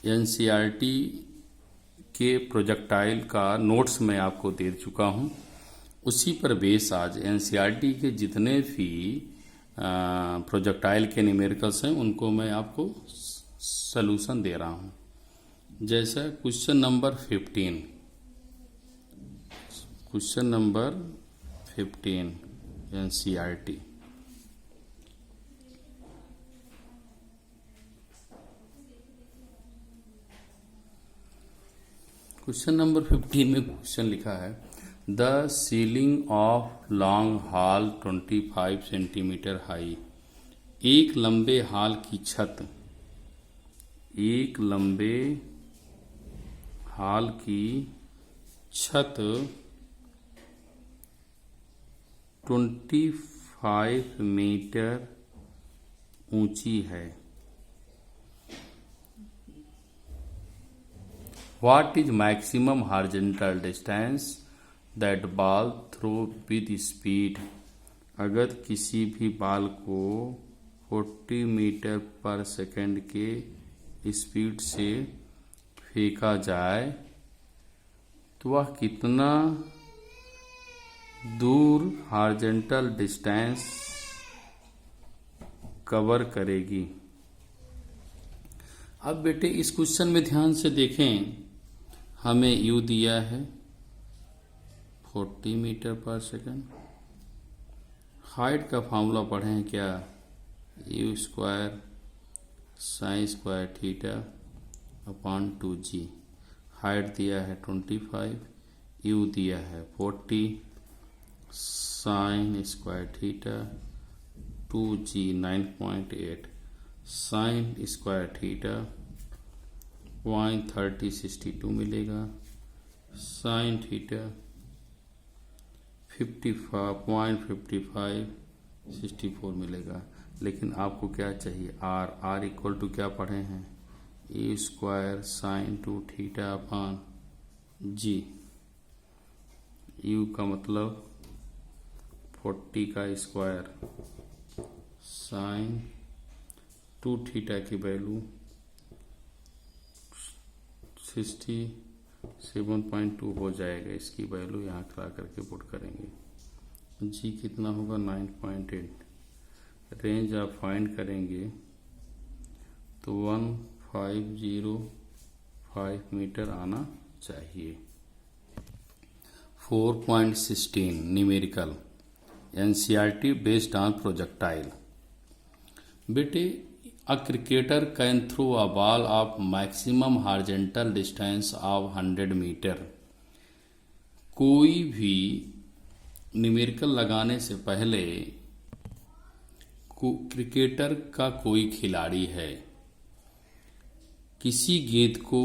NCERT के projectile का notes मैं आपको दे चुका हूँ। उसी पर बेस आज एनसीईआरटी के जितने भी प्रोजेक्टाइल के न्यूमेरिकल्स हैं उनको मैं आपको सलूशन दे रहा हूँ। जैसा question number 15 NCERT. Question number 15 में क्वेश्चन लिखा है the ceiling of long haul 25 centimetre high. एक लंबे हॉल की छत 25 मीटर ऊंची है। What is maximum horizontal distance that ball throw with speed? अगर किसी भी बॉल को 40 मीटर पर सेकंड के स्पीड से फेंका जाए तो वह कितना दूर हॉरिजॉन्टल डिस्टेंस कवर करेगी। अब बेटे इस क्वेश्चन में ध्यान से देखें, हमें यू दिया है 40 मीटर पर सेकंड। हाइट का फॉर्मूला पढ़े हैं क्या, you square sine square theta upon 2g। Height दिया है 25, यू दिया है 40, sine square theta 2g 9.8, sine square theta 0.3062 मिलेगा, साइन थीटा 0.5564 मिलेगा। लेकिन आपको क्या चाहिए, आर इक्वल टू क्या पढ़े हैं, a square sine 2 theta upon g. U का मतलब 40 का स्क्वायर साइन 2 थीटा की वैल्यू 67.2 हो जाएगा। इसकी वैल्यू यहाँ खड़ा करके पुट करेंगे। जी कितना होगा 9.8। रेंज आप फाइंड करेंगे तो 1505 मीटर आना चाहिए। 4.16 numerical NCERT based on projectile. बेटे A cricketer can throw a ball of maximum horizontal distance of 100 metre. कोई भी न्यूमेरिकल लगाने से पहले क्रिकेटर का कोई खिलाड़ी है, किसी गेंद को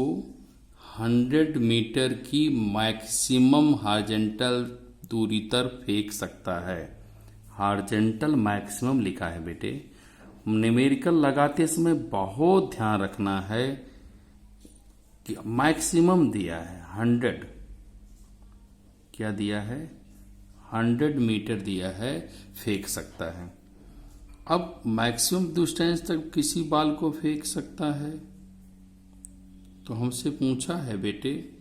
100 मीटर की मैक्सिमम हॉरिजॉन्टल दूरी तक फेंक सकता है। हॉरिजॉन्टल मैक्सिमम लिखा है बेटे। न्यूमेरिकल लगाते समय बहुत ध्यान रखना है कि मैक्सिमम दिया है 100, क्या दिया है 100 मीटर दिया है, फेंक सकता है। अब मैक्सिमम डिस्टेंस तक किसी बॉल को फेंक सकता है, तो हमसे पूछा है बेटे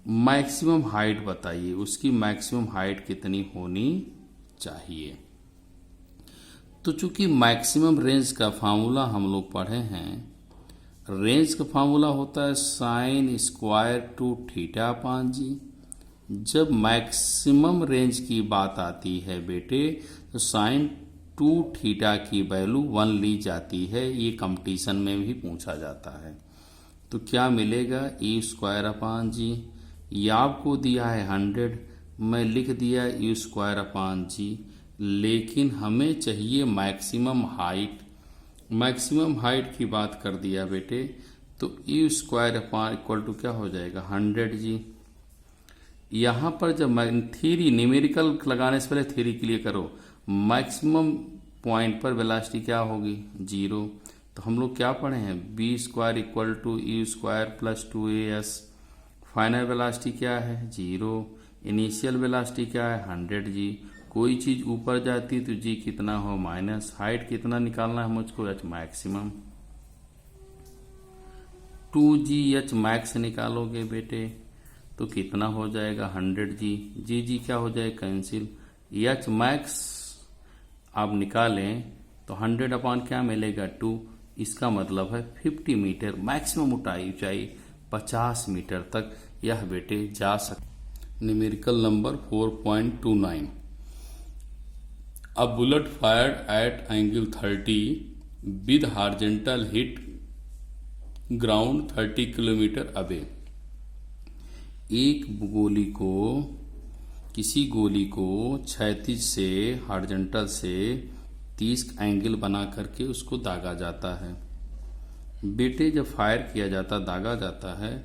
मैक्सिमम हाइट बताइए, उसकी मैक्सिमम हाइट कितनी होनी चाहिए। तो चूंकि मैक्सिमम रेंज का फार्मूला हम लोग पढ़े हैं, रेंज का फार्मूला होता है साइन स्क्वायर 2 थीटा अपॉन जी। जब मैक्सिमम रेंज की बात आती है बेटे तो साइन 2 थीटा की वैल्यू 1 ली जाती है। ये कंपटीशन में भी पूछा जाता है। तो क्या मिलेगा, ई स्क्वायर अपॉन जी। ये आपको दिया है 100, मैं लिख दिया यू स्क्वायर अपॉन जी। लेकिन हमें चाहिए मैक्सिमम हाइट। मैक्सिमम हाइट की बात कर दिया बेटे, तो u square upon equal to क्या हो जाएगा 100 जी। यहाँ पर जब थ्योरी न्यूमेरिकल लगाने से पहले थ्योरी क्लियर करो। मैक्सिमम पॉइंट पर वेलोसिटी क्या होगी 0। तो हम लोग क्या पढ़े हैं, v square equal to u square plus 2as। Final velocity क्या है 0। इनिशियल वेलोसिटी क्या है 100 जी। कोई चीज ऊपर जाती तो जी कितना हो माइनस। हाइट कितना निकालना है मुझको, मैक्सिमम। 2GH मैक्स निकालोगे बेटे तो कितना हो जाएगा 100G। जी क्या हो जाएगा कैंसिल। H मैक्स आप निकालें तो 100 अपॉन क्या मिलेगा 2। इसका मतलब है 50 मीटर मैक्सिमम ऊंचाई 50 मीटर तक यह बेटे जा सकता। Numerical number 4.29। A bullet fired at angle 30 with horizontal hit ground 30 kilometre away. एक गोली को किसी गोली को क्षैतिज से हॉरिजॉन्टल से 30 एंगल बना करके उसको दागा जाता है। बेटे जब फायर किया जाता दागा जाता है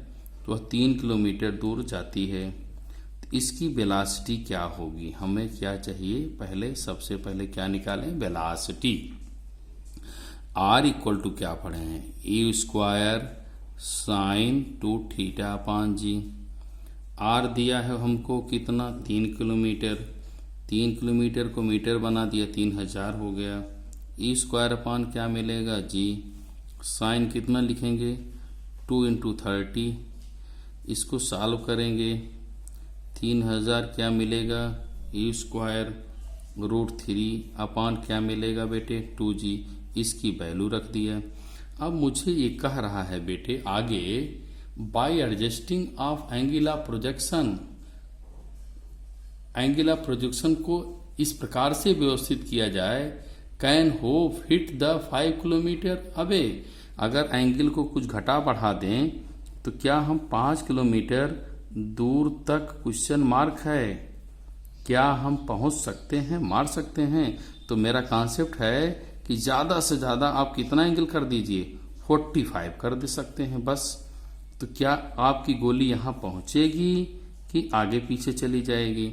तो वह 3 किलोमीटर दूर जाती है। इसकी वेलोसिटी क्या होगी, हमें क्या चाहिए, सबसे पहले क्या निकालें वेलोसिटी। R इक्वल टू क्या पढ़े हैं a square sine 2θ upon ji. R दिया है हमको कितना 3 किलोमीटर, 3 किलोमीटर को मीटर बना दिया 3000 हो गया। ई स्क्वायर अपान क्या मिलेगा जी। साइन कितना लिखेंगे 2 × 30, इसको सॉल्व करेंगे 3000 क्या मिलेगा ई स्क्वायर √3 अपान क्या मिलेगा बेटे 2G। इसकी वैल्यू रख दिया। अब मुझे ये कह रहा है बेटे आगे bye adjusting of angle of projection, angle of projection को इस प्रकार से व्यवस्थित किया जाए can hope hit the 5 kilometre away. अगर एंगल को कुछ घटा बढ़ा दें तो क्या हम 5 किलोमीटर दूर तक क्वेश्चन मार्क है, क्या हम पहुंच सकते हैं, मार सकते हैं। तो मेरा कॉन्सेप्ट है कि ज़्यादा से ज़्यादा आप कितना एंगल कर दीजिए 45 कर दे सकते हैं बस। तो क्या आपकी गोली यहाँ पहुँचेगी कि आगे पीछे चली जाएगी।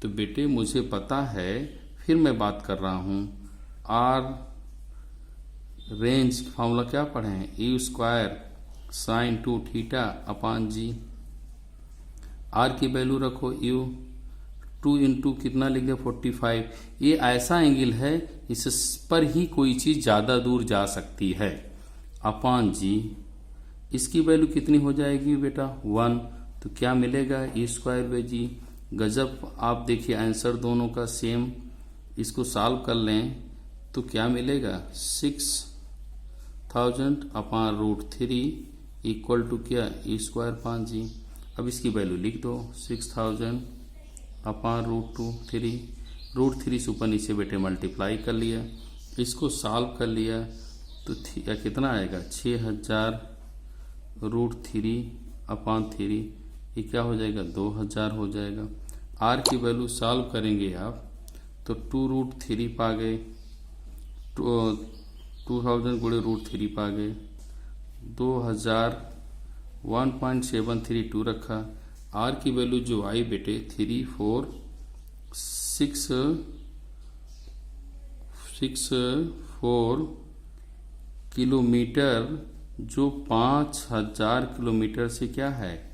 तो बेटे मुझे पता है, फिर मैं बात कर रहा हूँ आर रेंज फॉर्मूला क्या पढ़े हैं a square sine 2θ upon g. R की वैल्यू रखो यू 2 × कितना लिख दिया 45। ये ऐसा एंगल है इस पर ही कोई चीज़ ज़्यादा दूर जा सकती है अपान जी। इसकी वैल्यू कितनी हो जाएगी बेटा 1। तो क्या मिलेगा ए स्क्वायर बाई जी। गजब, आप देखिए आंसर दोनों का सेम। इसको सॉल्व कर लें तो क्या मिलेगा 6000 अपान √3 इक्वल टू क्या ए स्क्वायर 5G। अब इसकी वैल्यू लिख दो 6000 अपान √3 से ऊपर नीचे बेटे मल्टीप्लाई कर लिया, इसको सॉल्व कर लिया तो कितना आएगा 6000 √3 अपान 3, ये क्या हो जाएगा 2000 हो जाएगा। आर की वैल्यू सॉल्व करेंगे आप तो 2√3 पा गए, 2000 गुणे √3 पा गए 2000 1.732 रखा। आर की वैल्यू जो आई बेटे 34664 किलोमीटर, जो 5000 किलोमीटर से क्या है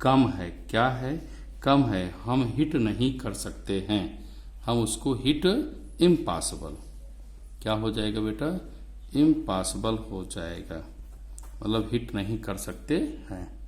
कम है। क्या है कम है, हम हिट नहीं कर सकते हैं, हम उसको हिट इम्पॉसिबल क्या हो जाएगा बेटा इम्पॉसिबल हो जाएगा, मतलब हिट नहीं कर सकते हैं।